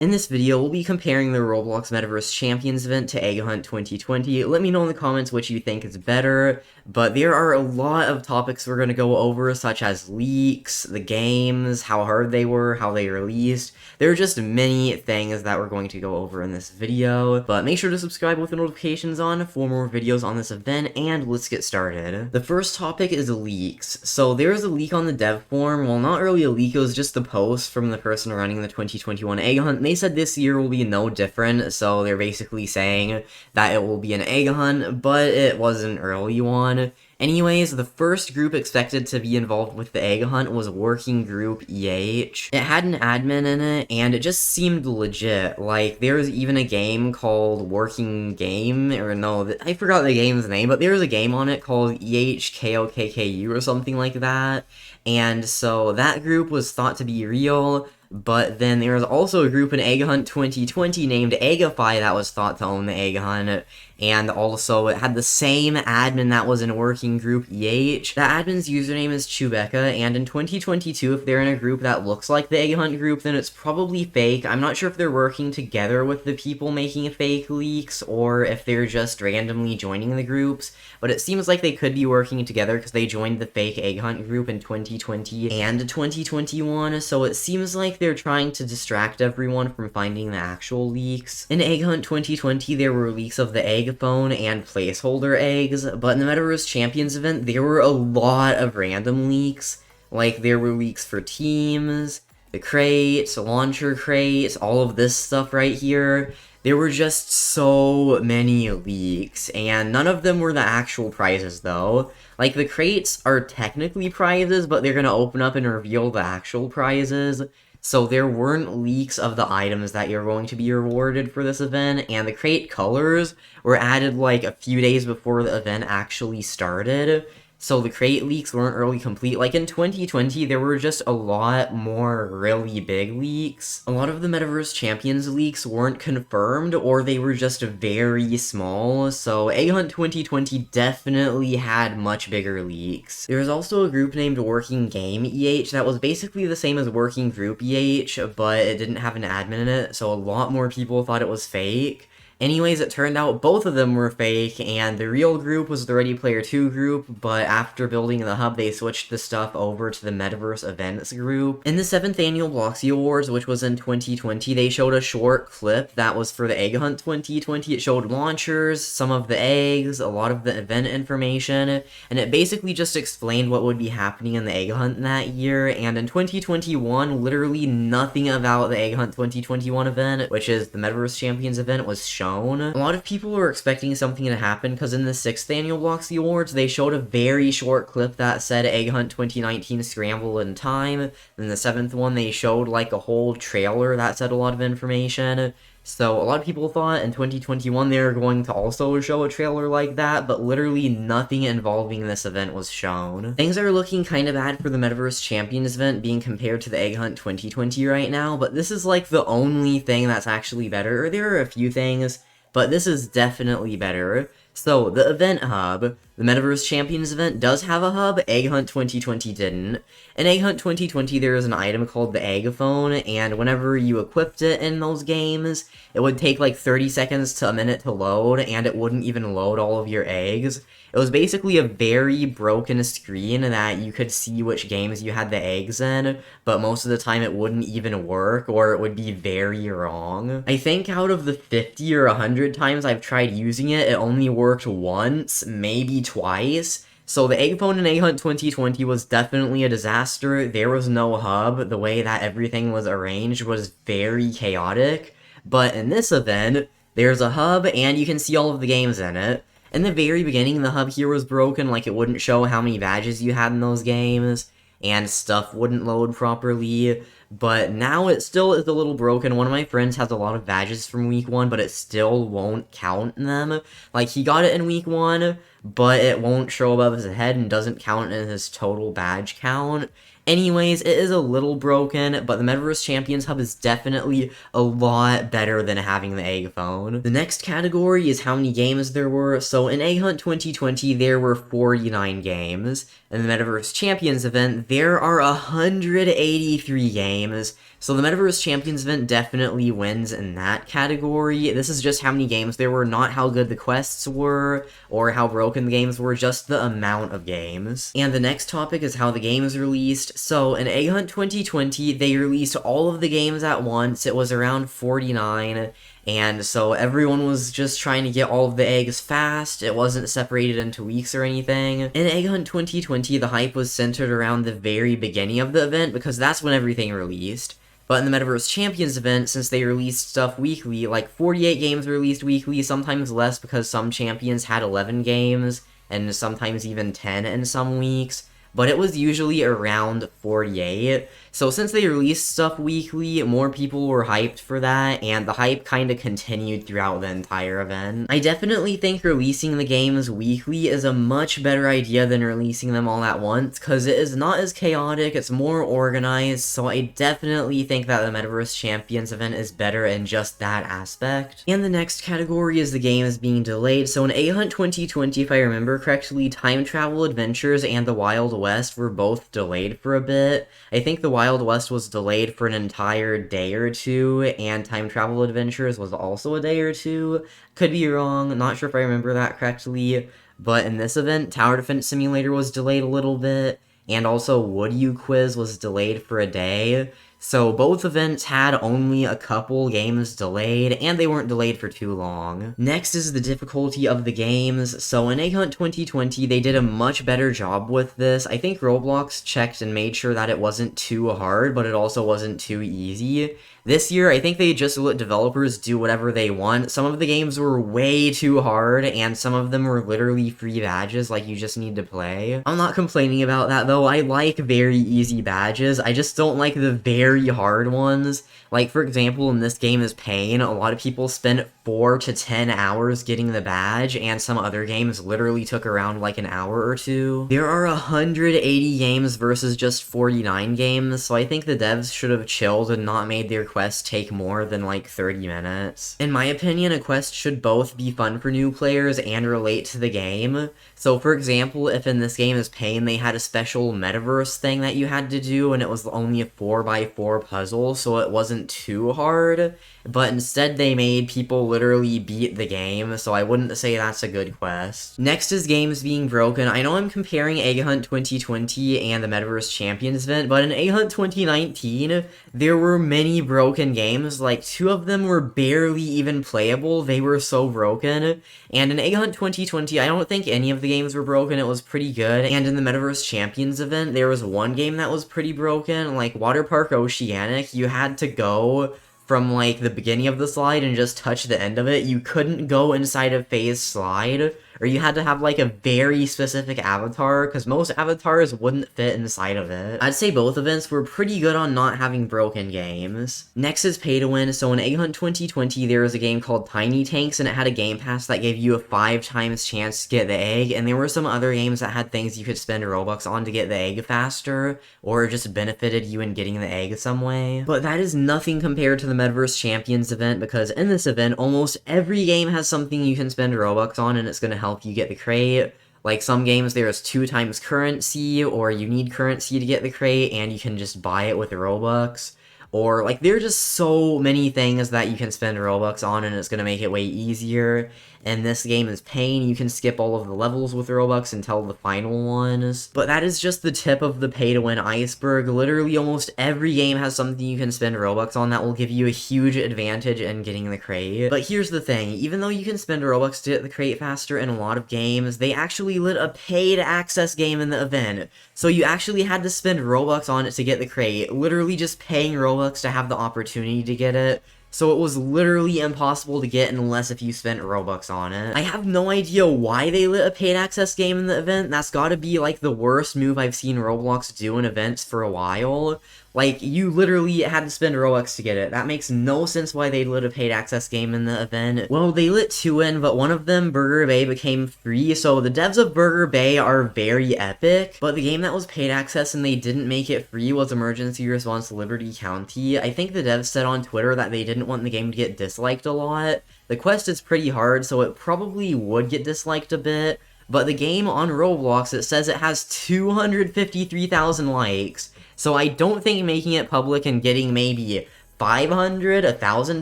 In this video, we'll be comparing the Roblox Metaverse Champions event to Egg Hunt 2020. Let me know in the comments which you think is better, but there are a lot of topics we're going to go over, such as leaks, the games, how hard they were, how they released. There are just many things that we're going to go over in this video, but make sure to subscribe with the notifications on for more videos on this event, and let's get started. The first topic is leaks. So there's a leak on the dev forum. Well, not really a leak, it was just the post from the person running the 2021 Egg Hunt. They said this year will be no different, so they're basically saying that it will be an egg hunt, but it was an early one. Anyways, the first group expected to be involved with the egg hunt was Working Group EH. It had an admin in it, and it just seemed legit. Like, there was even a game called Working Game, or no, I forgot the game's name, but there was a game on it called EHKOKKU or something like that. And so that group was thought to be real, but then there was also a group in Egg Hunt 2020 named Eggify that was thought to own the Egg Hunt, and also it had the same admin that was in Working Group EH. The admin's username is Chewbecca, and in 2022, if they're in a group that looks like the Egg Hunt group, then it's probably fake. I'm not sure if they're working together with the people making fake leaks, or if they're just randomly joining the groups, but it seems like they could be working together because they joined the fake Egg Hunt group in 2020 and 2021, so it seems like they're trying to distract everyone from finding the actual leaks. In Egg Hunt 2020, there were leaks of the egg phone and placeholder eggs, but in the Metaverse Champions event, there were a lot of random leaks. Like, there were leaks for teams, the crates, launcher crates, all of this stuff right here. There were just so many leaks, and none of them were the actual prizes, though. Like, the crates are technically prizes, but they're gonna open up and reveal the actual prizes. So there weren't leaks of the items that you're going to be rewarded for this event, and the crate colors were added like a few days before the event actually started. So the crate leaks weren't really complete. Like in 2020, there were just a lot more really big leaks. A lot of the Metaverse Champions leaks weren't confirmed, or they were just very small, so Egg Hunt 2020 definitely had much bigger leaks. There was also a group named Working Game EH that was basically the same as Working Group EH, but it didn't have an admin in it, so a lot more people thought it was fake. Anyways, it turned out both of them were fake, and the real group was the Ready Player 2 group, but after building the hub, they switched the stuff over to the Metaverse Events group. In the 7th annual Bloxy Awards, which was in 2020, they showed a short clip that was for the Egg Hunt 2020. It showed launchers, some of the eggs, a lot of the event information, and it basically just explained what would be happening in the Egg Hunt that year, and in 2021, literally nothing about the Egg Hunt 2021 event, which is the Metaverse Champions event, was shown. A lot of people were expecting something to happen because in the 6th annual Bloxy Awards, they showed a very short clip that said Egg Hunt 2019 Scramble in Time. Then the 7th one, they showed like a whole trailer that said a lot of information. So a lot of people thought in 2021 they were going to also show a trailer like that, but literally nothing involving this event was shown. Things are looking kind of bad for the Metaverse Champions event being compared to the Egg Hunt 2020 right now, but this is like the only thing that's actually better. There are a few things, but this is definitely better. So, the event hub, the Metaverse Champions event does have a hub, Egg Hunt 2020 didn't. In Egg Hunt 2020, there is an item called the Egg Phone, and whenever you equipped it in those games, it would take like 30 seconds to a minute to load, and it wouldn't even load all of your eggs. It was basically a very broken screen that you could see which games you had the eggs in, but most of the time it wouldn't even work, or it would be very wrong. I think out of the 50 or 100 times I've tried using it, it only worked once, maybe twice. So the Egg Phone in Egg Hunt 2020 was definitely a disaster. There was no hub. The way that everything was arranged was very chaotic. But in this event, there's a hub, and you can see all of the games in it. In the very beginning, the hub here was broken, like it wouldn't show how many badges you had in those games, and stuff wouldn't load properly, but now it still is a little broken. One of my friends has a lot of badges from week 1, but it still won't count them. Like, he got it in week 1, but it won't show above his head and doesn't count in his total badge count. Anyways, it is a little broken, but the Metaverse Champions Hub is definitely a lot better than having the Egg Phone. The next category is how many games there were. So in Egg Hunt 2020, there were 49 games. In the Metaverse Champions event, there are 183 games. So the Metaverse Champions event definitely wins in that category. This is just how many games there were, not how good the quests were, or how broken the games were, just the amount of games. And the next topic is how the game is released. So in Egg Hunt 2020, they released all of the games at once. It was around 49, and so everyone was just trying to get all of the eggs fast. It wasn't separated into weeks or anything. In Egg Hunt 2020, the hype was centered around the very beginning of the event, because that's when everything released. But in the Metaverse Champions event, since they released stuff weekly, like 48 games released weekly, sometimes less because some champions had 11 games, and sometimes even 10 in some weeks, but it was usually around 48. So since they released stuff weekly, more people were hyped for that, and the hype kind of continued throughout the entire event. I definitely think releasing the games weekly is a much better idea than releasing them all at once, because it is not as chaotic, it's more organized, so I definitely think that the Metaverse Champions event is better in just that aspect. And the next category is the games being delayed. So in Egg Hunt 2020, if I remember correctly, Time Travel Adventures and the Wild West were both delayed for a bit. I think the Wild West was delayed for an entire day or two, and Time Travel Adventures was also a day or two. Could be wrong, not sure if I remember that correctly, but in this event, Tower Defense Simulator was delayed a little bit, and also Would You Quiz was delayed for a day. So both events had only a couple games delayed, and they weren't delayed for too long. Next is the difficulty of the games. So in Egg Hunt 2020, they did a much better job with this. I think Roblox checked and made sure that it wasn't too hard, but it also wasn't too easy. This year, I think they just let developers do whatever they want. Some of the games were way too hard, and some of them were literally free badges, like you just need to play. I'm not complaining about that, though. I like very easy badges. I just don't like the very hard ones. Like, for example, in this game is Pain, a lot of people spent 4 to 10 hours getting the badge, and some other games literally took around like an hour or two. There are 180 games versus just 49 games, so I think the devs should have chilled and not made their quests take more than like 30 minutes. In my opinion, a quest should both be fun for new players and relate to the game. So for example, if in this game is Pain, they had a special metaverse thing that you had to do, and it was only a 4x4 puzzle, so it wasn't too hard, but instead they made people literally beat the game, so I wouldn't say that's a good quest. Next is games being broken. I know I'm comparing Egg Hunt 2020 and the Metaverse Champions event, but in Egg Hunt 2019, there were many broken games. Like, 2 of them were barely even playable, they were so broken. And in Egg Hunt 2020, I don't think any of the games were broken, it was pretty good. And in the Metaverse Champions event, there was one game that was pretty broken, like Water Park Oceanic. You had to go from like the beginning of the slide and just touch the end of it. You couldn't go inside a phase slide, or you had to have like a very specific avatar, because most avatars wouldn't fit inside of it. I'd say both events were pretty good on not having broken games. Next is pay to win. So in Egg Hunt 2020, there was a game called Tiny Tanks, and it had a game pass that gave you a 5 times chance to get the egg, and there were some other games that had things you could spend Robux on to get the egg faster, or just benefited you in getting the egg some way. But that is nothing compared to the Metaverse Champions event, because in this event, almost every game has something you can spend Robux on, and it's going to help you get the crate. Like, some games there's 2 times currency, or you need currency to get the crate, and you can just buy it with Robux. Or, like, there are just so many things that you can spend Robux on, and it's gonna make it way easier. And this game is Pain. You can skip all of the levels with Robux until the final ones. But that is just the tip of the pay-to-win iceberg. Literally, almost every game has something you can spend Robux on that will give you a huge advantage in getting the crate. But here's the thing, even though you can spend Robux to get the crate faster in a lot of games, they actually lit a paid access game in the event. So you actually had to spend Robux on it to get the crate, literally just paying Robux to have the opportunity to get it. So it was literally impossible to get unless if you spent Robux on it. I have no idea why they lit a paid access game in the event. That's gotta be like the worst move I've seen Roblox do in events for a while. Like, you literally had to spend Robux to get it. That makes no sense why they lit a paid access game in the event. Well, they lit 2 in, but one of them, Burger Bay, became free, so the devs of Burger Bay are very epic. But the game that was paid access and they didn't make it free was Emergency Response Liberty County. I think the devs said on Twitter that they didn't want the game to get disliked a lot. The quest is pretty hard, so it probably would get disliked a bit. But the game on Roblox, it says it has 253,000 likes. So I don't think making it public and getting maybe 500, 1,000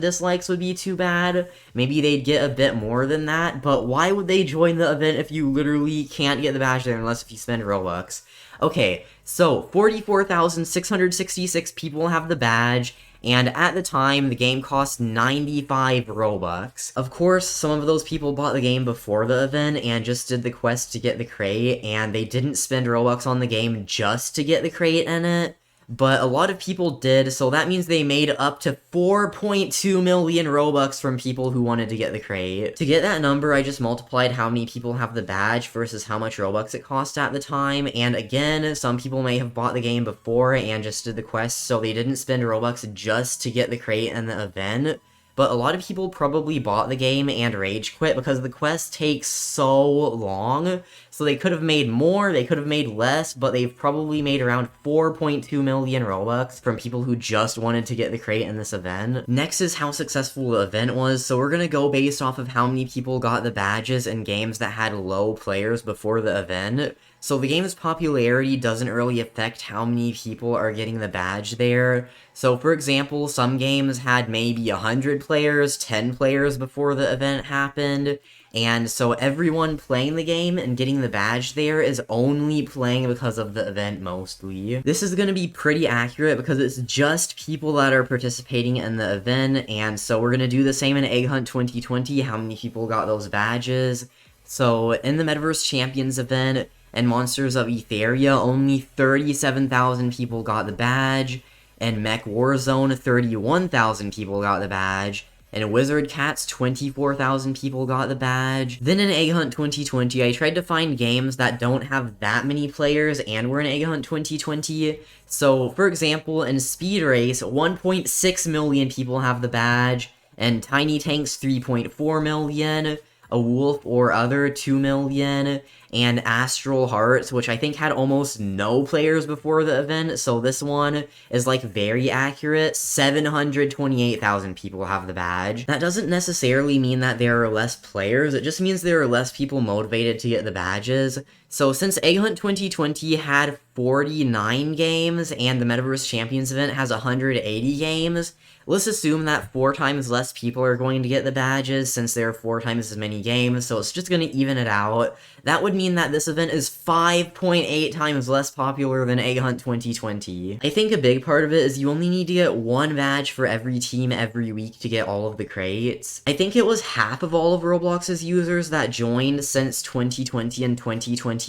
dislikes would be too bad. Maybe they'd get a bit more than that, but why would they join the event if you literally can't get the badge there unless if you spend Robux? Okay, so 44,666 people have the badge, and at the time, the game cost 95 Robux. Of course, some of those people bought the game before the event and just did the quest to get the crate, and they didn't spend Robux on the game just to get the crate in it. But a lot of people did, so that means they made up to 4.2 million Robux from people who wanted to get the crate. To get that number, I just multiplied how many people have the badge versus how much Robux it cost at the time, and again, some people may have bought the game before and just did the quest, so they didn't spend Robux just to get the crate and the event. But a lot of people probably bought the game and rage quit because the quest takes so long. So they could have made more, they could have made less, but they've probably made around 4.2 million Robux from people who just wanted to get the crate in this event. Next is how successful the event was, so we're gonna go based off of how many people got the badges in games that had low players before the event. So the game's popularity doesn't really affect how many people are getting the badge there. So for example, some games had maybe 100 players, 10 players before the event happened, and so everyone playing the game and getting the badge there is only playing because of the event mostly. This is going to be pretty accurate because it's just people that are participating in the event, and so we're going to do the same in Egg Hunt 2020, how many people got those badges. So in the Metaverse Champions event, and Monsters of Etheria, only 37,000 people got the badge. And Mech Warzone, 31,000 people got the badge. And in Wizard Cats, 24,000 people got the badge. Then in Egg Hunt 2020, I tried to find games that don't have that many players and were in Egg Hunt 2020. So, for example, in Speed Race, 1.6 million people have the badge. And Tiny Tanks, 3.4 million. A Wolf or Other, 2 million, and Astral Hearts, which I think had almost no players before the event, so this one is, like, very accurate. 728,000 people have the badge. That doesn't necessarily mean that there are less players, it just means there are less people motivated to get the badges. So since Egg Hunt 2020 had 49 games, and the Metaverse Champions event has 180 games, let's assume that 4 times less people are going to get the badges since there are 4 times as many games, so it's just going to even it out. That would mean that this event is 5.8 times less popular than Egg Hunt 2020. I think a big part of it is you only need to get 1 badge for every team every week to get all of the crates. I think it was half of all of Roblox's users that joined since 2020 and 2021.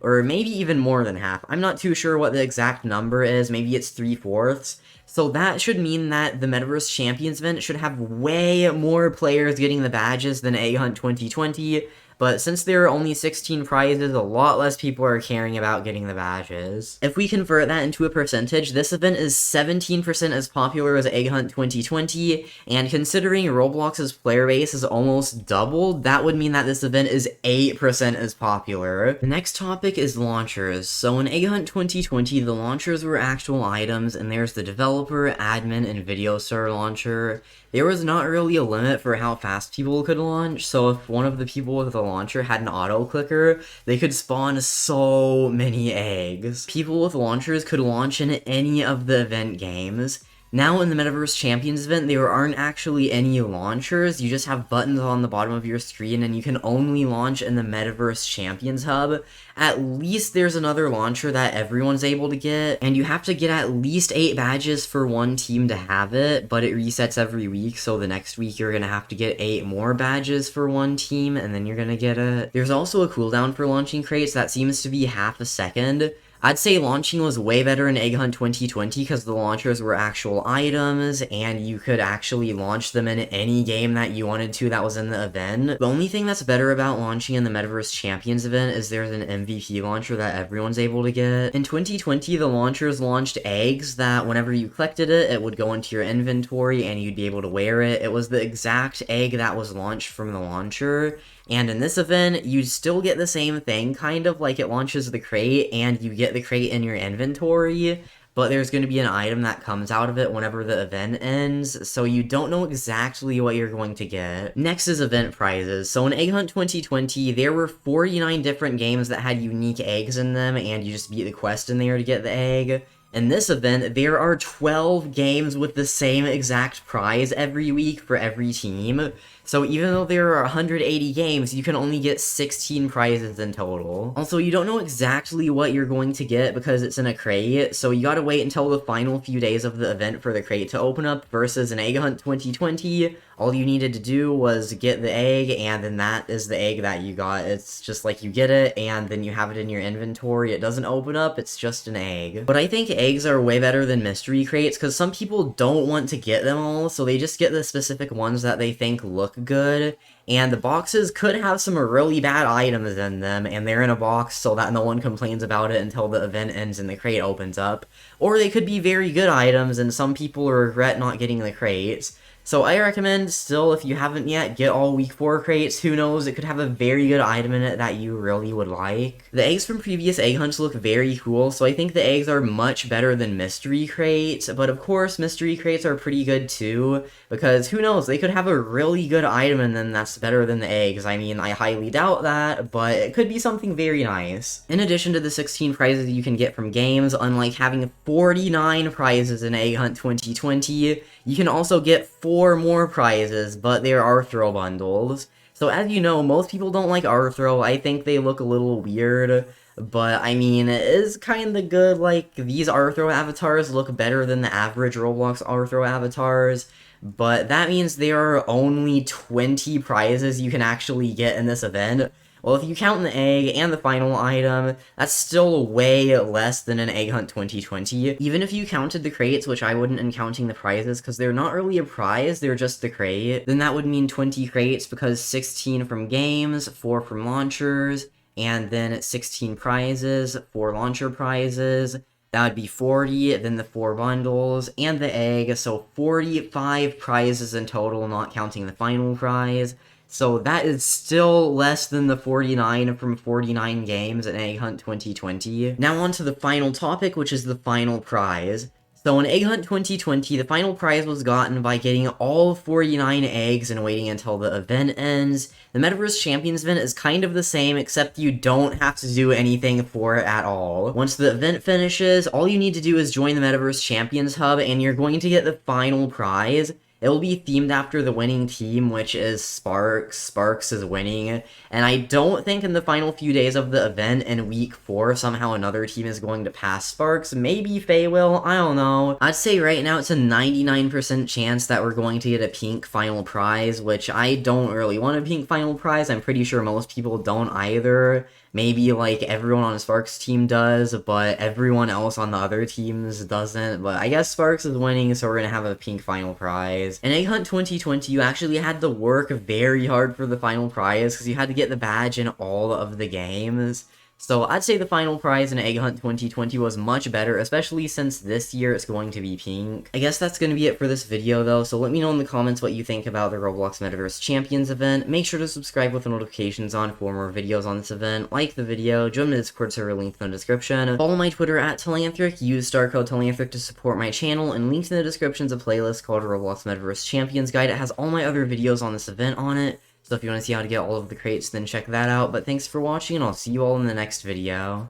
Or maybe even more than half. I'm not too sure what the exact number is, maybe it's 3/4. So that should mean that the Metaverse Champions event should have way more players getting the badges than Egg Hunt 2020, but since there are only 16 prizes, a lot less people are caring about getting the badges. If we convert that into a percentage, this event is 17% as popular as Egg Hunt 2020, and considering Roblox's player base is almost doubled, that would mean that this event is 8% as popular. The next topic is launchers. So in Egg Hunt 2020, the launchers were actual items, and there's the developer, admin, and video star launcher. There was not really a limit for how fast people could launch, so if one of the people with the launcher had an auto clicker, they could spawn so many eggs. People with launchers could launch in any of the event games. Now in the Metaverse Champions event, there aren't actually any launchers, you just have buttons on the bottom of your screen and you can only launch in the Metaverse Champions hub. At least there's another launcher that everyone's able to get, and you have to get at least 8 badges for one team to have it, but it resets every week, so the next week you're gonna have to get 8 more badges for one team, and then you're gonna get it. There's also a cooldown for launching crates that seems to be half a second. I'd say launching was way better in Egg Hunt 2020 because the launchers were actual items, and you could actually launch them in any game that you wanted to that was in the event. The only thing that's better about launching in the Metaverse Champions event is there's an MVP launcher that everyone's able to get. In 2020, the launchers launched eggs that whenever you collected it, it would go into your inventory and you'd be able to wear it. It was the exact egg that was launched from the launcher. And in this event, you still get the same thing, kind of like it launches the crate, and you get the crate in your inventory, but there's going to be an item that comes out of it whenever the event ends, so you don't know exactly what you're going to get. Next is event prizes. So in Egg Hunt 2020, there were 49 different games that had unique eggs in them, and you just beat the quest in there to get the egg. In this event, there are 12 games with the same exact prize every week for every team. So even though there are 180 games, you can only get 16 prizes in total. Also, you don't know exactly what you're going to get because it's in a crate, so you gotta wait until the final few days of the event for the crate to open up, versus in Egg Hunt 2020, all you needed to do was get the egg, and then that is the egg that you got. It's just like you get it, and then you have it in your inventory. It doesn't open up, it's just an egg. But I think eggs are way better than mystery crates, because some people don't want to get them all, so they just get the specific ones that they think look good, and the boxes could have some really bad items in them, and they're in a box so that no one complains about it until the event ends and the crate opens up. Or they could be very good items, and some people regret not getting the crates. So I recommend still, if you haven't yet, get all week 4 crates. Who knows, it could have a very good item in it that you really would like. The eggs from previous egg hunts look very cool, so I think the eggs are much better than mystery crates, but of course mystery crates are pretty good too, because who knows, they could have a really good item in them that's better than the eggs. I mean, I highly doubt that, but it could be something very nice. In addition to the 16 prizes you can get from games, unlike having 49 prizes in Egg Hunt 2020, you can also get 4 more prizes, but they're Arthro bundles. So as you know, most people don't like Arthro. I think they look a little weird, but I mean, it is kinda good. Like, these Arthro avatars look better than the average Roblox Arthro avatars, but that means there are only 20 prizes you can actually get in this event. Well, if you count the egg and the final item, that's still way less than an Egg Hunt 2020. Even if you counted the crates, which I wouldn't in counting the prizes, because they're not really a prize, they're just the crate, then that would mean 20 crates, because 16 from games, 4 from launchers, and then 16 prizes, 4 launcher prizes. That would be 40, then the 4 bundles, and the egg, so 45 prizes in total, not counting the final prize. So that is still less than the 49 from 49 games in Egg Hunt 2020. Now on to the final topic, which is the final prize. So in Egg Hunt 2020, the final prize was gotten by getting all 49 eggs and waiting until the event ends. The Metaverse Champions event is kind of the same, except you don't have to do anything for it at all. Once the event finishes, all you need to do is join the Metaverse Champions Hub, and you're going to get the final prize. It will be themed after the winning team, which is Sparks. Sparks is winning, and I don't think in the final few days of the event in week 4, somehow another team is going to pass Sparks. Maybe Faye will, I don't know. I'd say right now it's a 99% chance that we're going to get a pink final prize, which I don't really want a pink final prize. I'm pretty sure most people don't either. Maybe, like, everyone on Sparks' team does, but everyone else on the other teams doesn't. But I guess Sparks is winning, so we're gonna have a pink final prize. In Egg Hunt 2020, you actually had to work very hard for the final prize, because you had to get the badge in all of the games. So I'd say the final prize in Egg Hunt 2020 was much better, especially since this year it's going to be pink. I guess that's going to be it for this video though, so let me know in the comments what you think about the Roblox Metaverse Champions event. Make sure to subscribe with the notifications on for more videos on this event. Like the video, join my Discord server, link in the description. Follow my Twitter at Telanthric, use star code Telanthric to support my channel, and links in the description is a playlist called Roblox Metaverse Champions Guide. It has all my other videos on this event on it. So if you want to see how to get all of the crates, then check that out. But thanks for watching, and I'll see you all in the next video.